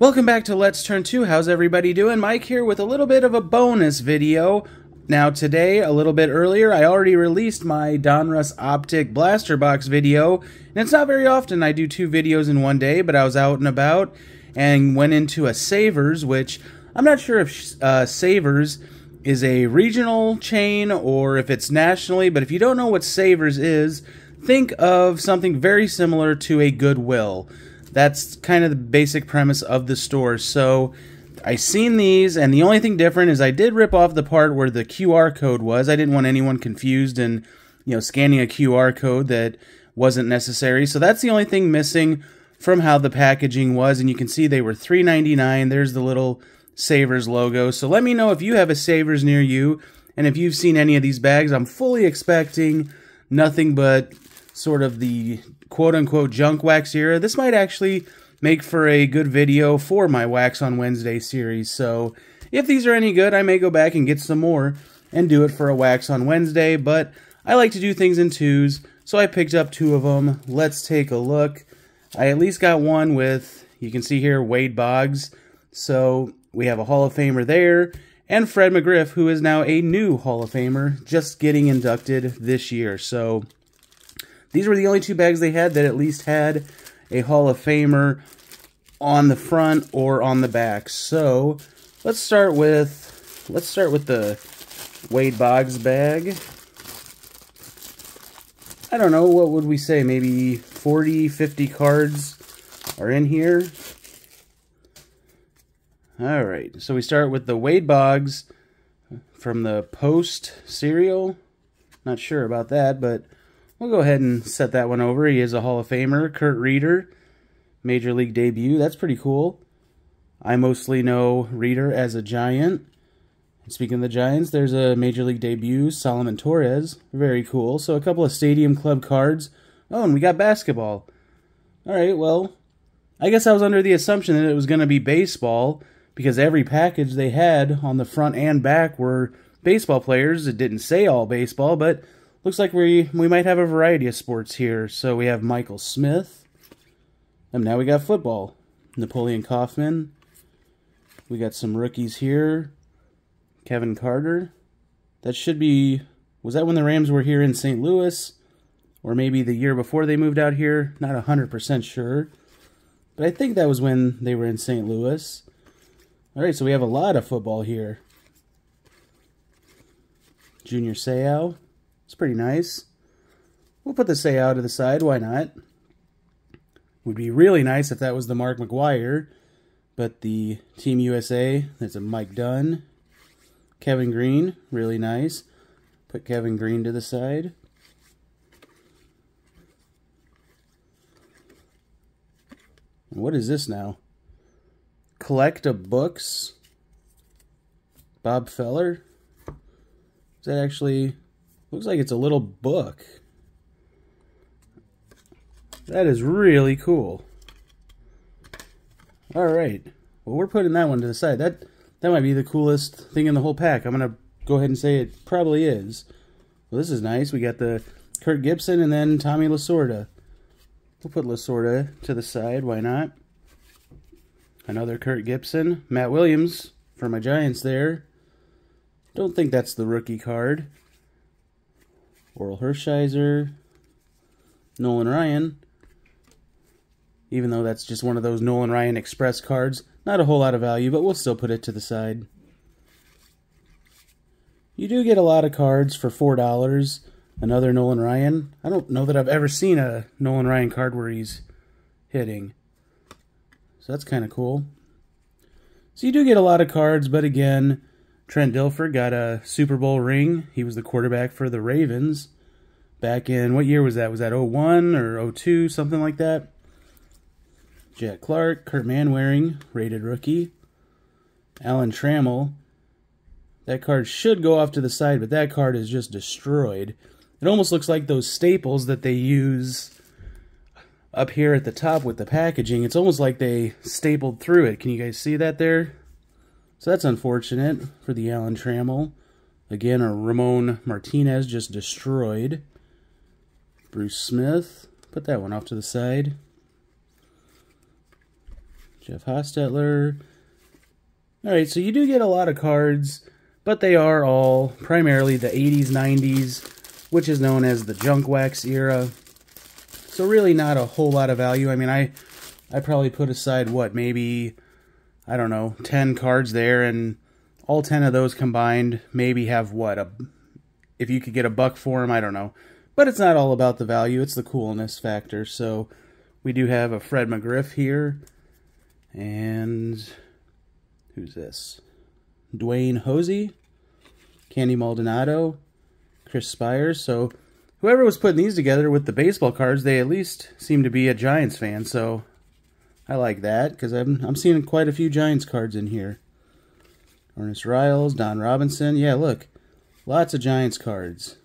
Welcome back to Let's Turn 2. How's everybody doing? Mike here with a little bit of a bonus video. Now today, a little bit earlier, I already released my Donruss Optic Blaster Box video. And it's not very often I do 2 videos in one day, but I was out and about and went into a SAVERS, which I'm not sure if SAVERS is a regional chain or if it's nationally, but if you don't know what SAVERS is, think of something very similar to a Goodwill. That's kind of the basic premise of the store. So I seen these, and the only thing different is I did rip off the part where the QR code was. I didn't want anyone confused and, scanning a QR code that wasn't necessary. So that's the only thing missing from how the packaging was, and you can see they were $3.99. There's the little SAVERS logo. So let me know if you have a SAVERS near you, and if you've seen any of these bags. I'm fully expecting nothing but sort of the quote-unquote junk wax era. This might actually make for a good video for my Wax on Wednesday series. So if these are any good, I may go back and get some more and do it for a Wax on Wednesday. But I like to do things in twos, so I picked up 2 of them. Let's take a look. I at least got one with, you can see here, Wade Boggs. So we have a Hall of Famer there. And Fred McGriff, who is now a new Hall of Famer, just getting inducted this year. So these were the only 2 bags they had that at least had a Hall of Famer on the front or on the back. So let's start with the Wade Boggs bag. I don't know, what would we say? Maybe 40, 50 cards are in here. All right, so we start with the Wade Boggs from the Post cereal. Not sure about that, but we'll go ahead and set that one over. He is a Hall of Famer. Kurt Reeder, Major League debut. That's pretty cool. I mostly know Reeder as a Giant. And speaking of the Giants, there's a Major League debut, Solomon Torres. Very cool. So a couple of Stadium Club cards. Oh, and we got basketball. All right, well, I guess I was under the assumption that it was going to be baseball because every package they had on the front and back were baseball players. It didn't say all baseball, but looks like we might have a variety of sports here. So we have Michael Smith. And now we got football. Napoleon Kaufman. We got some rookies here. Kevin Carter. That should be... Was that when the Rams were here in St. Louis? Or maybe the year before they moved out here? Not 100% sure. But I think that was when they were in St. Louis. Alright, so we have a lot of football here. Junior Seau. It's pretty nice. We'll put the Seau to the side. Why not? Would be really nice if that was the Mark McGwire. But the Team USA, that's a Mike Dunn. Kevin Green, really nice. Put Kevin Green to the side. What is this now? Collect of Books. Bob Feller. Is that actually... Looks like it's a little book. That is really cool. Alright. Well, we're putting that one to the side. That might be the coolest thing in the whole pack. I'm going to go ahead and say it probably is. Well, this is nice. We got the Kirk Gibson and then Tommy Lasorda. We'll put Lasorda to the side. Why not? Another Kirk Gibson. Matt Williams for my Giants there. Don't think that's the rookie card. Oral Hershiser. Nolan Ryan. Even though that's just one of those Nolan Ryan Express cards. Not a whole lot of value, but we'll still put it to the side. You do get a lot of cards for $4. Another Nolan Ryan. I don't know that I've ever seen a Nolan Ryan card where he's hitting. So that's kind of cool. So you do get a lot of cards, but again, Trent Dilfer got a Super Bowl ring. He was the quarterback for the Ravens. Back in, what year was that? Was that 01 or 02, something like that? Jack Clark, Kurt Manwaring, rated rookie. Alan Trammell. That card should go off to the side, but that card is just destroyed. It almost looks like those staples that they use up here at the top with the packaging. It's almost like they stapled through it. Can you guys see that there? So that's unfortunate for the Alan Trammell. Again, a Ramon Martinez just destroyed. Bruce Smith. Put that one off to the side. Jeff Hostetler. Alright, so you do get a lot of cards, but they are all primarily the 80s, 90s, which is known as the junk wax era. So really not a whole lot of value. I mean, I probably put aside, what, maybe, I don't know, 10 cards there, and all 10 of those combined maybe have, what, if you could get $1 for them, I don't know. But it's not all about the value, it's the coolness factor. So we do have a Fred McGriff here, and who's this? Dwayne Hosey, Candy Maldonado, Chris Spires. So whoever was putting these together with the baseball cards, they at least seem to be a Giants fan, so I like that, because I'm seeing quite a few Giants cards in here. Ernest Riles, Don Robinson. Yeah, look. Lots of Giants cards.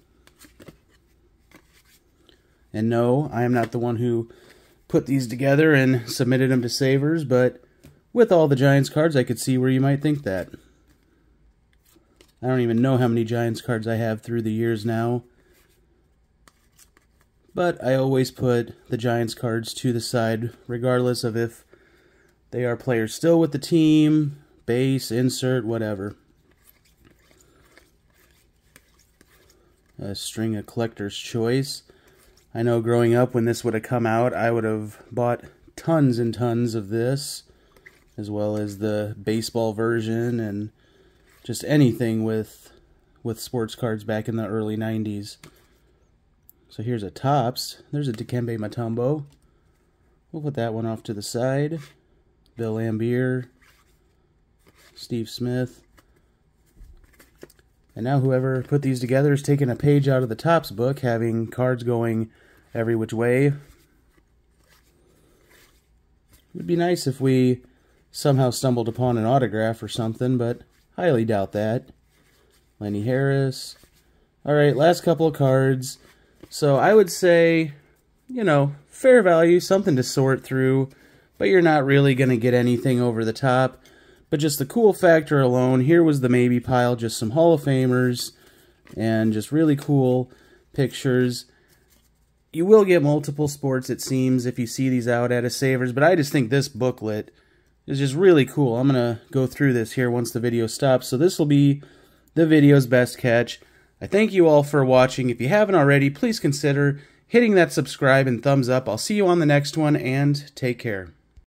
And no, I am not the one who put these together and submitted them to Savers, but with all the Giants cards, I could see where you might think that. I don't even know how many Giants cards I have through the years now. But I always put the Giants cards to the side, regardless of if they are players still with the team, base, insert, whatever. A string of Collector's Choice. I know growing up when this would have come out, I would have bought tons and tons of this, as well as the baseball version and just anything with sports cards back in the early 90s. So here's a Topps. There's a Dikembe Mutombo. We'll put that one off to the side. Bill Lambier. Steve Smith. And now whoever put these together is taking a page out of the Topps book, having cards going every which way. It would be nice if we somehow stumbled upon an autograph or something, but highly doubt that. Lenny Harris. Alright, last couple of cards. So I would say, you know, fair value, something to sort through, but you're not really going to get anything over the top. But just the cool factor alone, here was the maybe pile, just some Hall of Famers, and just really cool pictures. You will get multiple sports, it seems, if you see these out at a Savers, but I just think this booklet is just really cool. I'm going to go through this here once the video stops. So this will be the video's best catch. I thank you all for watching. If you haven't already, please consider hitting that subscribe and thumbs up. I'll see you on the next one, and take care.